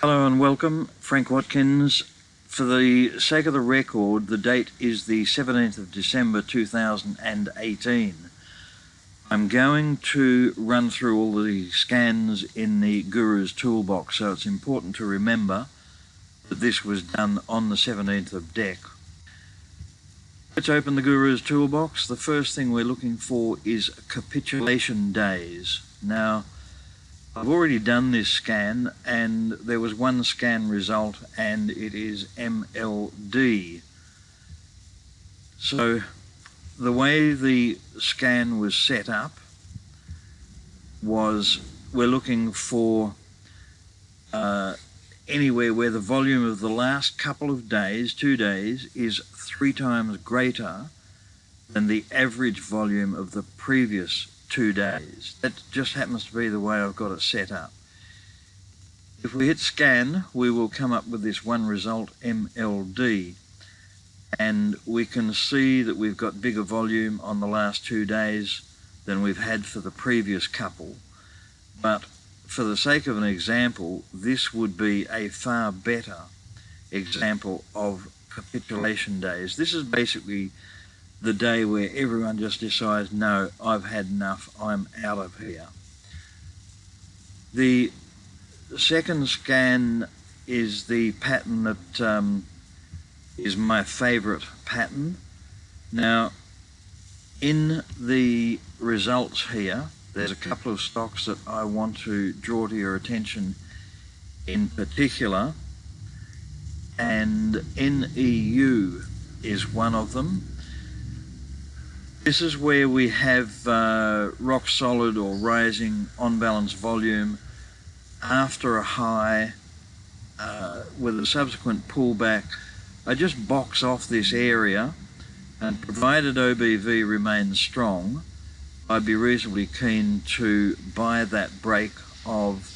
Hello and welcome, Frank Watkins. For the sake of the record, the date is the 17th of December 2018. I'm going to run through all the scans in the Guru's Toolbox, so it's important to remember that this was done on the 17th of Dec. Let's open the Guru's Toolbox. The first thing we're looking for is capitulation days. Now, I've already done this scan and there was one scan result and it is MLD. So the way the scan was set up was we're looking for anywhere where the volume of the last couple of days, 2 days, is 3 times greater than the average volume of the previous 2 days. That just happens to be the way I've got it set up. If we hit scan, we will come up with this one result, MLD, and we can see that we've got bigger volume on the last 2 days than we've had for the previous couple. But for the sake of an example, this would be a far better example of capitulation days. This is basically the day where everyone just decides, no, I've had enough, I'm out of here. The second scan is the pattern that is my favourite pattern. Now, in the results here, there's a couple of stocks that I want to draw to your attention in particular, and NEU is one of them. This is where we have rock solid or rising on balance volume after a high with a subsequent pullback. I just box off this area, and provided OBV remains strong, I'd be reasonably keen to buy that break of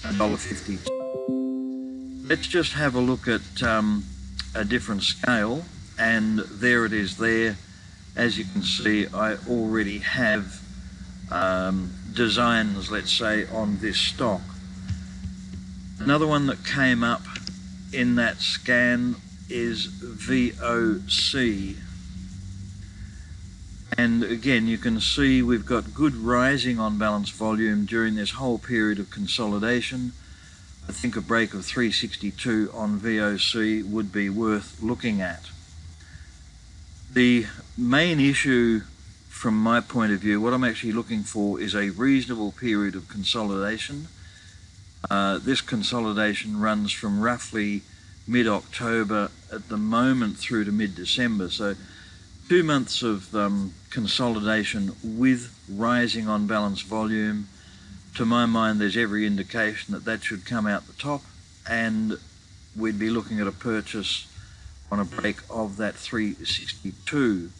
$1.50. Let's just have a look at a different scale, and there it is there. As you can see, I already have designs, let's say, on this stock. Another one that came up in that scan is VOC. And again, you can see we've got good rising on balance volume during this whole period of consolidation. I think a break of 362 on VOC would be worth looking at. The main issue from my point of view, what I'm actually looking for is a reasonable period of consolidation. This consolidation runs from roughly mid-October at the moment through to mid-December. So 2 months of consolidation with rising on balance volume. To my mind, there's every indication that that should come out the top, and we'd be looking at a purchase on a break of that 362.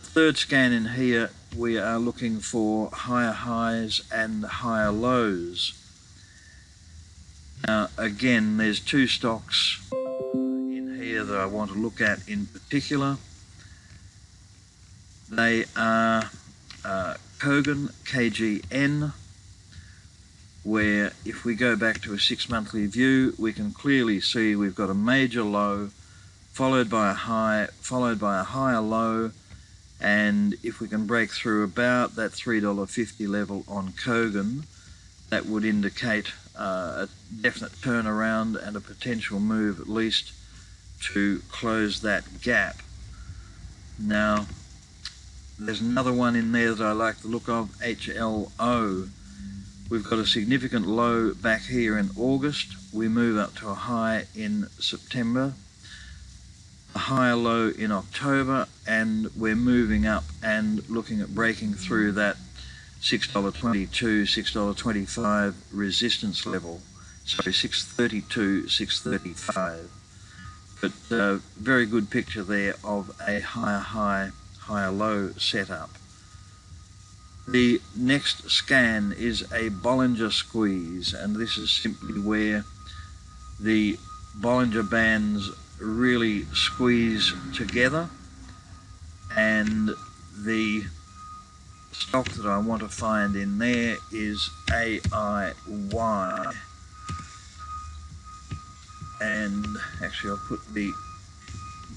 Third scan in here, we are looking for higher highs and higher lows. Now again, there's 2 stocks in here that I want to look at in particular. They are Kogan, KGN, where if we go back to a 6-monthly view, we can clearly see we've got a major low, followed by a high, followed by a higher low, and if we can break through about that $3.50 level on Kogan, that would indicate a definite turnaround and a potential move at least to close that gap. Now, there's another one in there that I like the look of, HLO. We've got a significant low back here in August. We move up to a high in September, a higher low in October, and we're moving up and looking at breaking through that $6.22, $6.25 resistance level. Sorry, $6.32, $6.35. But very good picture there of a higher high, higher low setup. The next scan is a Bollinger Squeeze, and this is simply where the Bollinger Bands really squeeze together, and the stock that I want to find in there is AIY. Actually, I'll put the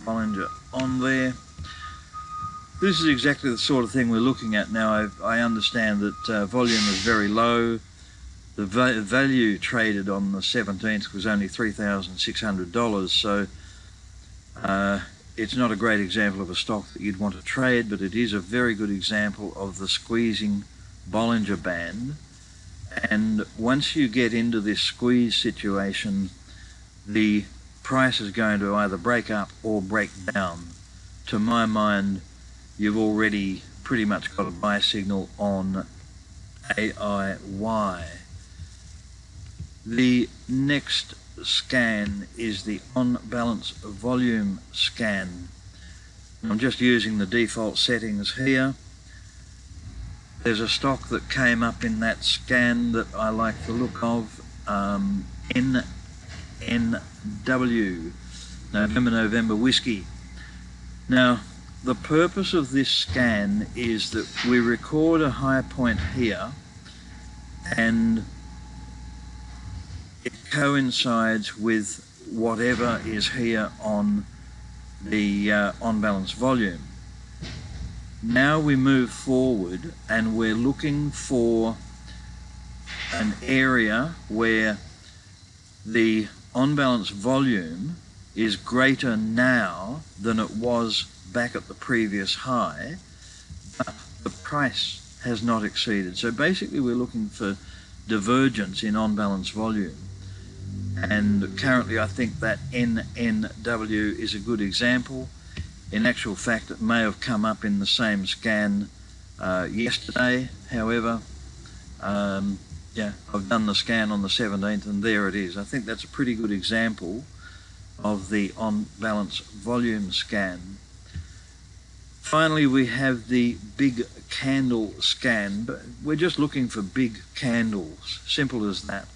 Bollinger on there. This is exactly the sort of thing we're looking at now. I understand that volume is very low. The value traded on the 17th was only $3,600, so it's not a great example of a stock that you'd want to trade, but it is a very good example of the squeezing Bollinger Band. And once you get into this squeeze situation, the price is going to either break up or break down. To my mind, you've already pretty much got a buy signal on AIY. The next scan is the on balance volume scan. I'm just using the default settings here. There's a stock that came up in that scan that I like the look of, NNW, November Whiskey. Now, the purpose of this scan is that we record a high point here, and it coincides with whatever is here on the on balance volume. Now we move forward and we're looking for an area where the on balance volume is greater now than it was back at the previous high, but the price has not exceeded. So basically we're looking for divergence in on balance volume, and currently I think that NNW is a good example. In actual fact, it may have come up in the same scan yesterday. However, yeah, I've done the scan on the 17th and there it is. I think that's a pretty good example of the on balance volume scan. Finally, we have the big candle scan, but we're just looking for big candles, simple as that.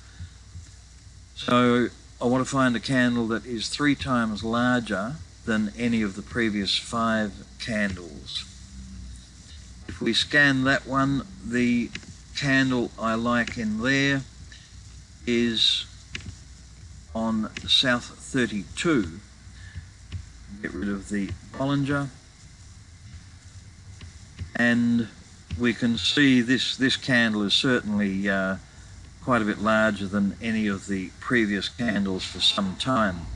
So I want to find a candle that is 3 times larger than any of the previous 5 candles. If we scan that one, the candle I like in there is on South 32. Get rid of the Bollinger, and we can see this candle is certainly quite a bit larger than any of the previous candles for some time.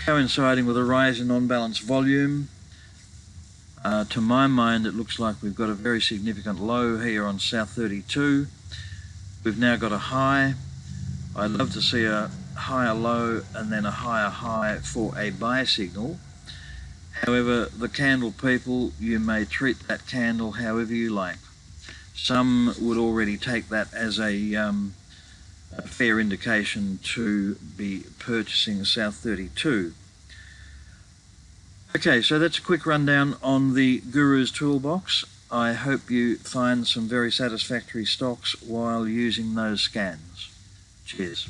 Coinciding with a rise in on-balance volume, to my mind it looks like we've got a very significant low here on South 32. We've now got a high. I'd love to see a higher low and then a higher high for a buy signal. However, the candle people, you may treat that candle however you like. Some would already take that as a fair indication to be purchasing South 32. Okay, so that's a quick rundown on the Guru's Toolbox. I hope you find some very satisfactory stocks while using those scans. Cheers.